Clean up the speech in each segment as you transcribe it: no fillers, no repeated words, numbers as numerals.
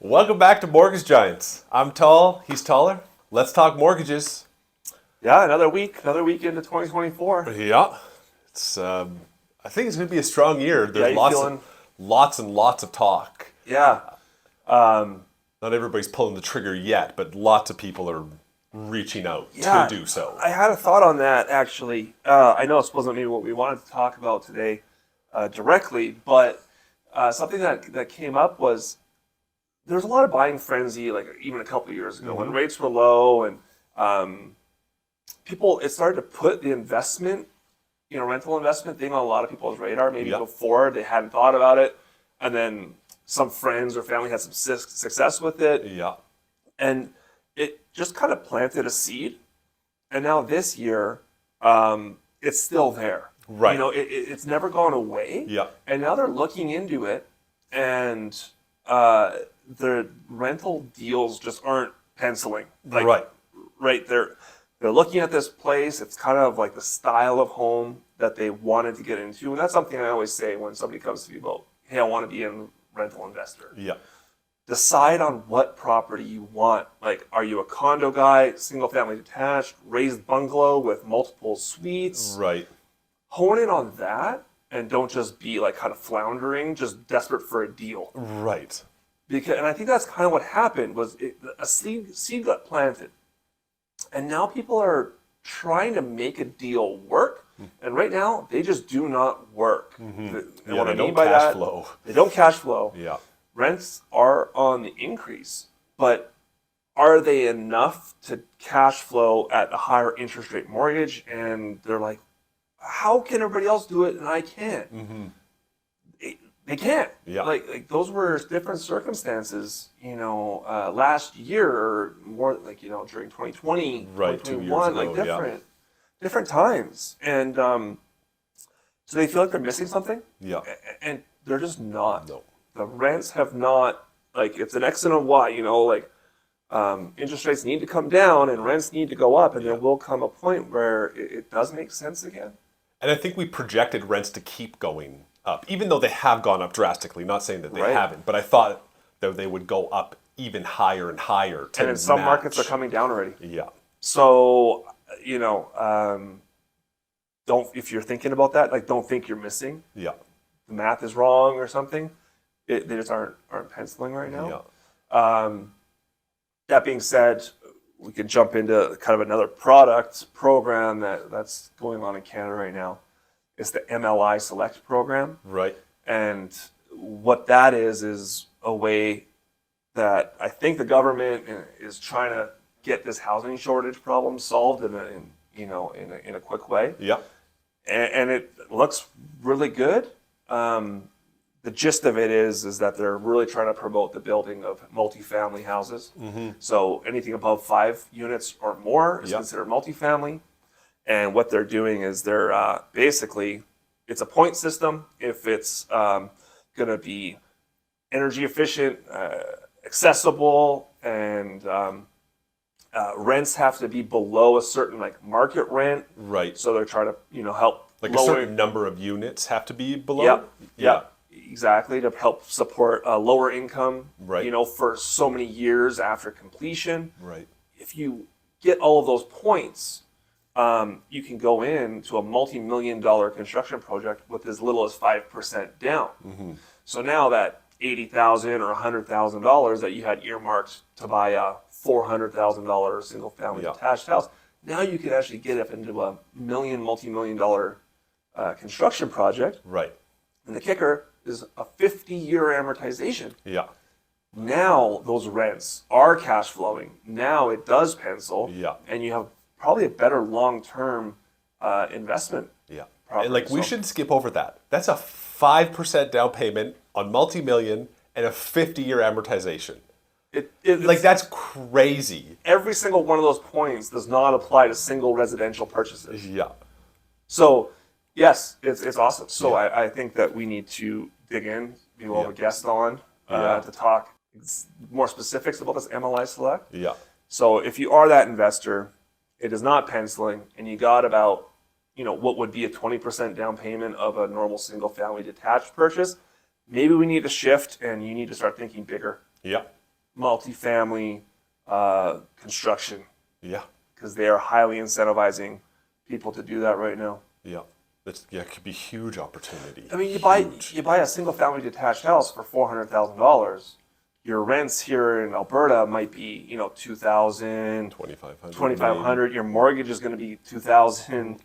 Welcome back to Mortgage Giants. I'm tall, he's taller. Let's talk mortgages. Yeah, another week into 2024. Yeah, it's. I think it's going to be a strong year. There's you lots and lots of talk. Yeah. Not everybody's pulling the trigger yet, but lots of people are reaching out to do so. I had a thought on that actually. I know it wasn't maybe what we wanted to talk about today directly, but something that came up was there's a lot of buying frenzy, like even a couple of years ago when rates were low and it started to put the investment, rental investment thing on a lot of people's radar. Maybe before they hadn't thought about it, and then some friends or family had some success with it. Yeah, and it just kind of planted a seed, and now this year, it's still there. Right. It's never gone away. Yeah. And now they're looking into it, and the rental deals just aren't penciling. right. Right. They're looking at this place. It's kind of like the style of home that they wanted to get into, and that's something I always say when somebody comes to me about, hey, I want to be a rental investor. Yeah. Decide on what property you want. Like, are you a condo guy, single family detached, raised bungalow with multiple suites? Right. Hone in on that and don't just be like kind of floundering, just desperate for a deal. Right. And I think that's kind of what happened was a seed got planted. And now people are trying to make a deal work. And right now, they just do not work. And what I mean by that, they don't cash flow. Yeah. Rents are on the increase, but are they enough to cash flow at a higher interest rate mortgage? And they're like, how can everybody else do it and I can't? They can't. Yeah. Like those were different circumstances, last year or more like, during 2020, right, 2021, 2 years ago, different times. And so they feel like they're missing something. Yeah. And they're just not. No. The rents have not, it's an X and a Y, interest rates need to come down and rents need to go up, and there will come a point where it does make sense again. And I think we projected rents to keep going up, even though they have gone up drastically. Not saying that they haven't, but I thought that they would go up even higher and higher. And in some markets are coming down already. Yeah. So, if you're thinking about that, don't think you're missing. Yeah. The math is wrong or something. They just aren't penciling right now. Yeah. That being said, we could jump into kind of another program that's going on in Canada right now. It's the MLI Select program. Right. And what that is a way that I think the government is trying to get this housing shortage problem solved in a quick way. Yeah. And it looks really good. The gist of it is that they're really trying to promote the building of multifamily houses. So anything above 5 units or more is considered multifamily. And what they're doing is they're basically, it's a point system. If it's going to be energy efficient, accessible, and rents have to be below a certain market rent. Right. So they're trying to help a certain number of units have to be below. Yeah. Exactly, to help support lower income, right. For so many years after completion. Right. If you get all of those points, you can go into a multi-million-dollar construction project with as little as 5% down. So now that $80,000 or $100,000 that you had earmarked to buy a $400,000 single-family detached house, now you can actually get up into a multi-million-dollar construction project. Right. And the kicker is a 50-year amortization. Yeah. Now those rents are cash flowing. Now it does pencil. Yeah. And you have probably a better long-term investment. Yeah. Property. And we shouldn't skip over that. That's a 5% down payment on multi-million and a 50-year amortization. That's crazy. Every single one of those points does not apply to single residential purchases. Yeah. So yes, it's awesome. So I think that we need to dig in. We'll have a guest on to talk more specifics about this MLI Select. Yeah. So if you are that investor, it is not penciling, and you got about, what would be a 20% down payment of a normal single-family detached purchase, maybe we need to shift, and you need to start thinking bigger. Yeah. multifamily construction, Yeah. because they are highly incentivizing people to do that right now. Yeah. It could be huge opportunity. I mean, Huge. you buy a single family detached house for $400,000. Your rents here in Alberta might be, you know, 2,000, 2,500. 2,500. Your mortgage is going to be 2,000.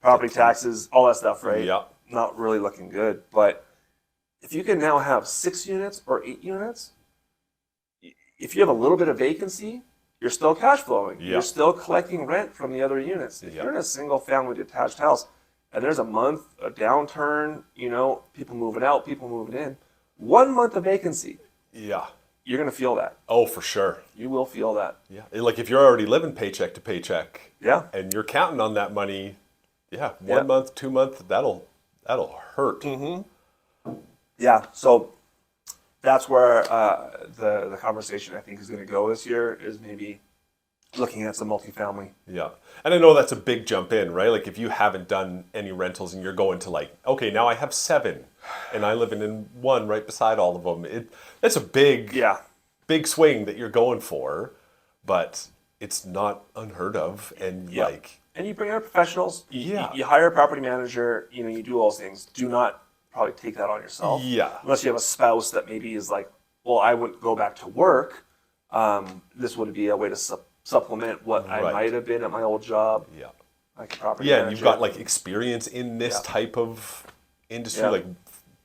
Property taxes, all that stuff, right? Yeah. Not really looking good. But if you can now have 6 units or 8 units, if you have a little bit of vacancy, you're still cash flowing. Yeah. You're still collecting rent from the other units. If Yeah. you're in a single family detached house and there's a month, a downturn, you know, people moving out, people moving in, 1 month of vacancy, Yeah. you're going to feel that. Oh, for sure. You will feel that. Yeah. Like if you're already living paycheck to paycheck, Yeah. and you're counting on that money, Yeah. 1 month, 2 months, that'll hurt. Yeah. So that's where the conversation I think is going to go this year is maybe looking at some multifamily. Yeah. And I know that's a big jump in, right? Like if you haven't done any rentals and you're going to like, okay, now I have 7 and I live in one right beside all of them. That's a big, big swing that you're going for, but it's not unheard of. And like, and you bring in professionals. Yeah. You hire a property manager. You know, you do all those things. Do not probably take that on yourself. Yeah. Unless you have a spouse that maybe is like, well, I wouldn't go back to work. This would be a way to supplement what I might have been at my old job. Yeah. Like a property Yeah, manager. and you've got like experience in this type of industry, like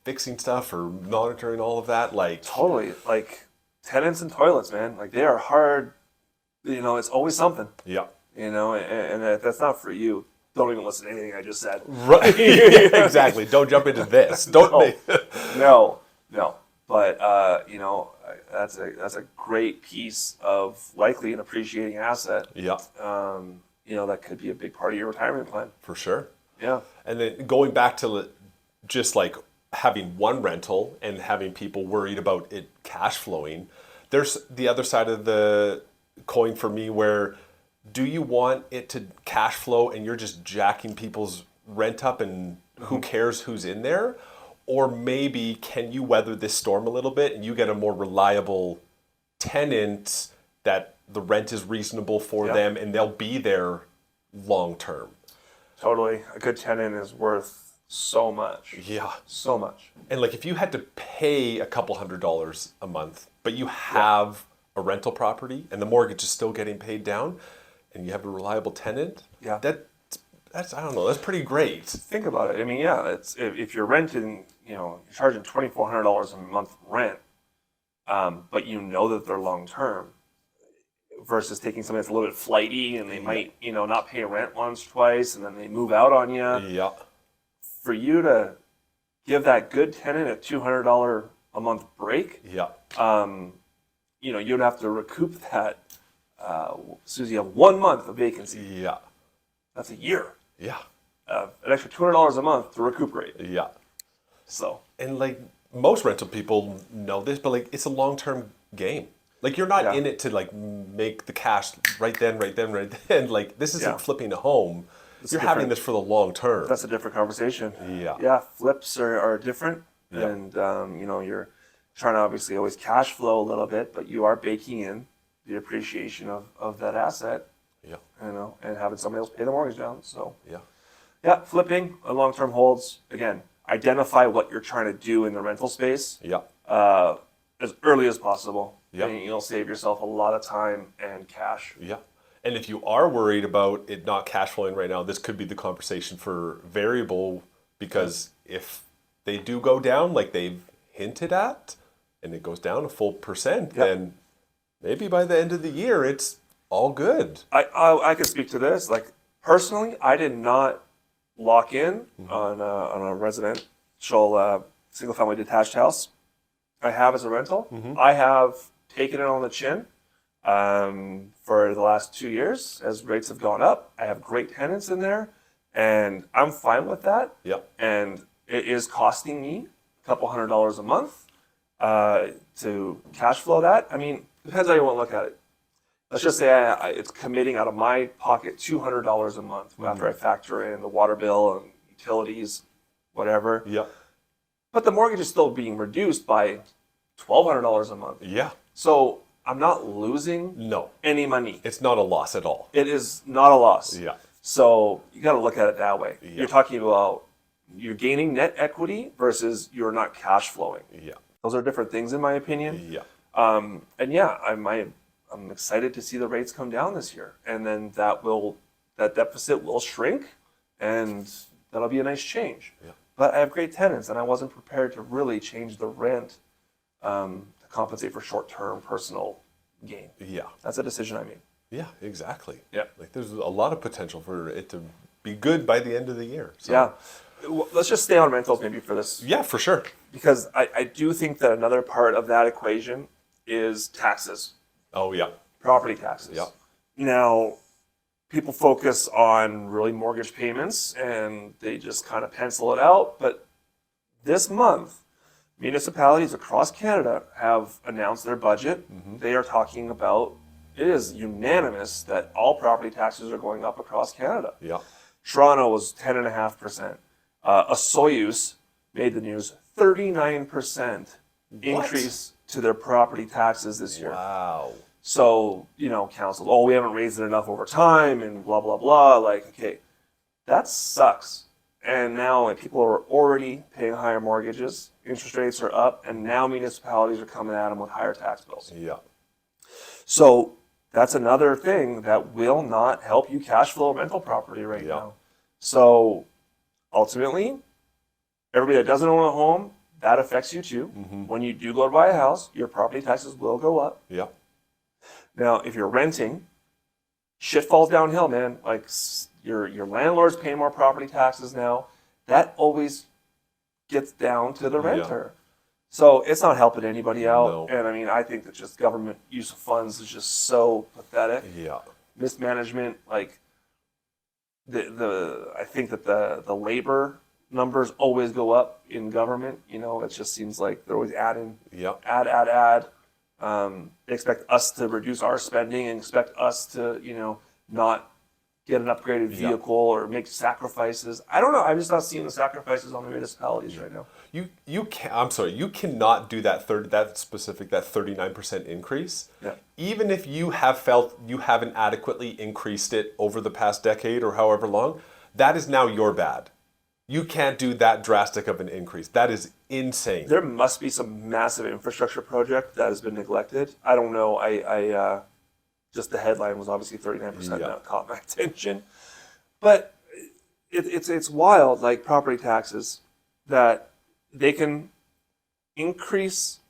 fixing stuff or monitoring all of that. Like totally. Like tenants and toilets, man. Like they are hard. You know, it's always something. Yeah. You know, and if that's not for you, don't even listen to anything I just said. Right. Yeah, exactly. Don't jump into this. Don't. No. But you know, that's a great piece of likely an appreciating asset. Yeah. You know, that could be a big part of your retirement plan. For sure. Yeah. And then going back to just like having one rental and having people worried about it cash flowing, there's the other side of the coin for me where do you want it to cash flow and you're just jacking people's rent up and who cares who's in there? Or maybe can you weather this storm a little bit and you get a more reliable tenant that the rent is reasonable for them and they'll be there long term? Totally. A good tenant is worth so much. Yeah. So much. And like if you had to pay a couple $100 a month, but you have a rental property and the mortgage is still getting paid down and you have a reliable tenant, that's I don't know, that's pretty great. Think about it. I mean, it's if you're renting, you know, you're charging $2,400 a month rent, but you know that they're long term, versus taking something that's a little bit flighty and they might, you know, not pay rent once, twice, and then they move out on you. Yeah. For you to give that good tenant a $200 a month break, Yeah. you know, you'd have to recoup that. So you have 1 month of vacancy. Yeah. That's a year. Yeah. An extra $200 a month to recuperate. Yeah. So. And like most rental people know this, but like it's a long-term game. Like you're not in it to like make the cash right then. Like this isn't flipping a home. You're having this for the long term. That's a different conversation. Yeah. Yeah. Flips are different. Yeah. And, you know, you're trying to obviously always cash flow a little bit, but you are baking in the appreciation of that asset. Yeah. You know, and having somebody else pay the mortgage down. So. Yeah. Flipping long-term holds. Again, identify what you're trying to do in the rental space. Yeah. As early as possible. Yeah. And you'll save yourself a lot of time and cash. Yeah. And if you are worried about it not cash flowing right now, this could be the conversation for variable, because if they do go down like they've hinted at and it goes down a full percent, then maybe by the end of the year it's all good. I could speak to this. Like personally, I did not lock in on a residential single family detached house. I have as a rental. I have taken it on the chin for the last 2 years as rates have gone up. I have great tenants in there, and I'm fine with that. Yeah. And it is costing me a couple $100 a month to cash flow that. I mean, depends how you want to look at it. Let's just say it's committing out of my pocket $200 a month after I factor in the water bill and utilities, whatever. Yeah. But the mortgage is still being reduced by $1,200 a month. Yeah. So I'm not losing No, any money. it's not a loss at all. It is not a loss. Yeah. So you got to look at it that way. Yeah. You're talking about you're gaining net equity versus you're not cash flowing. Yeah. Those are different things in my opinion. Yeah. And yeah, I'm excited to see the rates come down this year, and then that deficit will shrink, and that'll be a nice change. Yeah. But I have great tenants, and I wasn't prepared to really change the rent to compensate for short-term personal gain. Yeah. That's a decision I made. Yeah, exactly. Yeah. Like there's a lot of potential for it to be good by the end of the year. So. Yeah. Well, let's just stay on rentals maybe for this, Yeah, for sure. because I do think that another part of that equation is taxes, Oh, yeah. property taxes. Yeah. Now, people focus on really mortgage payments and they just kind of pencil it out. But this month, municipalities across Canada have announced their budget. They are talking about, it is unanimous that all property taxes are going up across Canada. Yeah. Toronto was 10.5%. Osoyoos made the news, 39% increase to their property taxes this year. Wow. So, council, oh, we haven't raised it enough over time and blah, blah, blah. Like, okay, that sucks. And now people are already paying higher mortgages, interest rates are up, and now municipalities are coming at them with higher tax bills. Yeah. So that's another thing that will not help you cash flow a rental property right Yeah. now. So ultimately, everybody that doesn't own a home, that affects you too. When you do go to buy a house, your property taxes will go up. Yeah. Now, if you're renting, shit falls downhill, man. Like your landlord's paying more property taxes now. That always gets down to the Yeah. renter. So it's not helping anybody out. No. And I mean, I think that just government use of funds is just so pathetic. Yeah. Mismanagement, like I think that the labor numbers always go up in government. It just seems like they're always adding, Yeah. add. They expect us to reduce our spending and expect us to, not get an upgraded Yeah. vehicle or make sacrifices. I don't know. I'm just not seeing the sacrifices on the municipalities right now. You can I'm sorry, you cannot do that 39% increase. Yeah. Even if you have felt you haven't adequately increased it over the past decade or however long, that is now your bad. You can't do that drastic of an increase. That is insane. There must be some massive infrastructure project that has been neglected. I don't know. I just the headline was obviously 39%. Yeah. That caught my attention. But it's wild, like property taxes, that they can increase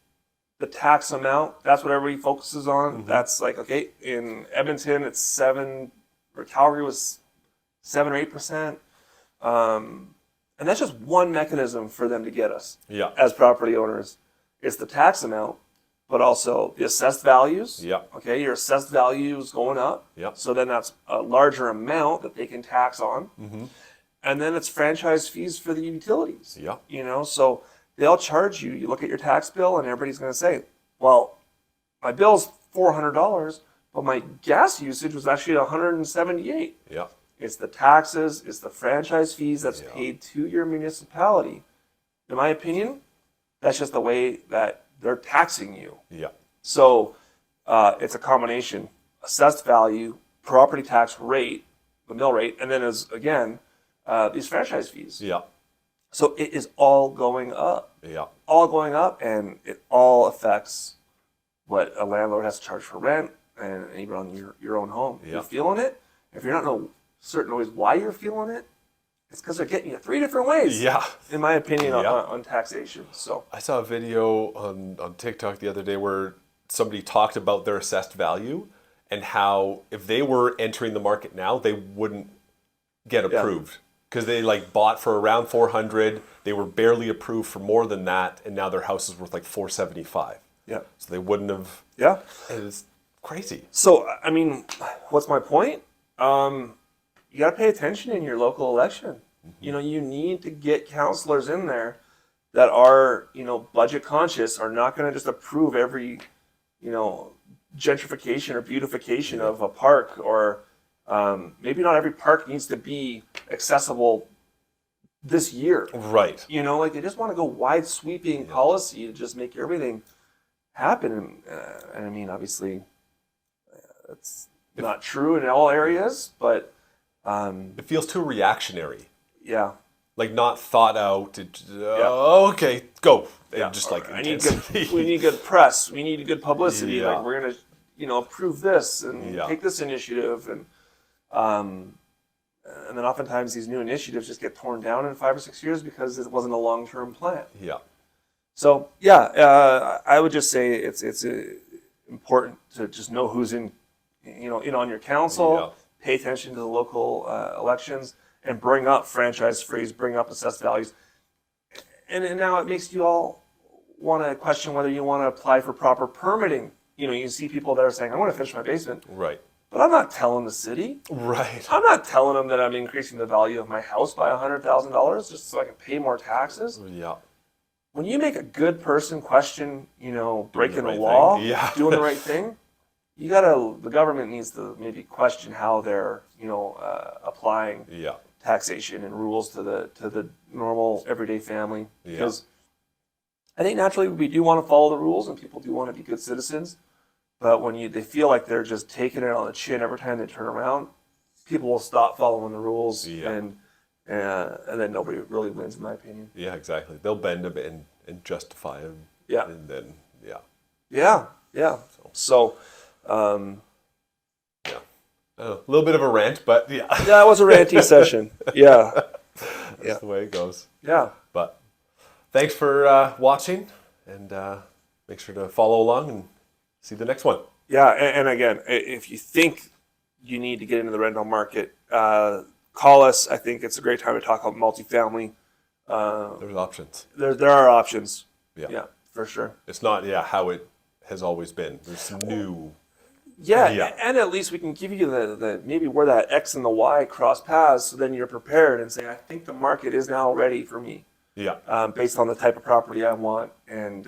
the tax amount. That's what everybody focuses on. That's like, okay, in Edmonton it's 7, or Calgary was 7 or 8%. And that's just one mechanism for them to get us Yeah. as property owners. It's the tax amount, but also the assessed values. Yeah. Okay, your assessed value is going up. Yeah. So then that's a larger amount that they can tax on. And then it's franchise fees for the utilities. Yeah. So they'll charge you. You look at your tax bill and everybody's going to say, well, my bill's $400, but my gas usage was actually $178. Yeah. It's the taxes, it's the franchise fees that's Yeah. paid to your municipality. In my opinion, that's just the way that they're taxing you. Yeah. So it's a combination: assessed value, property tax rate, the mill rate, and then these franchise fees. Yeah. So it is all going up, Yeah. and it all affects what a landlord has to charge for rent, and even on your own home. Yeah. You're feeling it. If you're not know certain ways why you're feeling it, it's because they're getting you 3 different ways. Yeah. In my opinion, Yeah. on taxation. So I saw a video on TikTok the other day where somebody talked about their assessed value and how if they were entering the market now, they wouldn't get approved because they bought for around 400. They were barely approved for more than that, and now their house is worth like 475. yeah, So they wouldn't have. yeah. It's crazy. So I mean, what's my point? You got to pay attention in your local election. You need to get counselors in there that are, budget conscious, are not going to just approve every, gentrification or beautification of a park, or maybe not every park needs to be accessible this year. Right. They just want to go wide sweeping policy to just make everything happen. And I mean, obviously, it's not true in all areas, but It feels too reactionary. yeah. Like not thought out. Okay, go. Yeah, And just like we need intensity. good press. We need good publicity. Yeah. Like we're gonna, approve this and Yeah. take this initiative, and then oftentimes these new initiatives just get torn down in 5 or 6 years because it wasn't a long-term plan. Yeah. So yeah, I would just say it's important to just know who's in on your council. Yeah. Pay attention to the local elections and bring up franchise freeze, bring up assessed values. And now it makes you all want to question whether you want to apply for proper permitting. You see people that are saying, I want to finish my basement, Right. but I'm not telling the city. Right. I'm not telling them that I'm increasing the value of my house by $100,000 just so I can pay more taxes. Yeah. When you make a good person question, breaking the right law, thing. Yeah. doing the right thing, the government needs to maybe question how they're, applying Yeah. taxation and rules to the normal everyday family. Yeah. Because I think naturally we do want to follow the rules and people do want to be good citizens. But when they feel like they're just taking it on the chin every time they turn around, people will stop following the rules, Yeah. and then nobody really wins, in my opinion. Yeah, exactly. They'll bend them and justify them. Yeah. And then, yeah. Yeah. So, Yeah. A little bit of a rant, but yeah. yeah, it was a ranty session. Yeah. That's the way it goes. Yeah. But thanks for watching, and make sure to follow along and see the next one. Yeah. And again, if you think you need to get into the rental market, call us. I think it's a great time to talk about multifamily. There's options. There are options. Yeah. Yeah, for sure. It's not, how it has always been. There's some new. Yeah, Yeah. and at least we can give you the maybe where that X and the Y cross paths, so then you're prepared and say, I think the market is now ready for me, Yeah. based on the type of property I want, and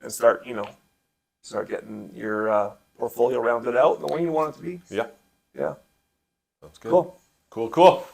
start getting your portfolio rounded out the way you want it to be. Yeah. Yeah, Sounds good. cool. Cool.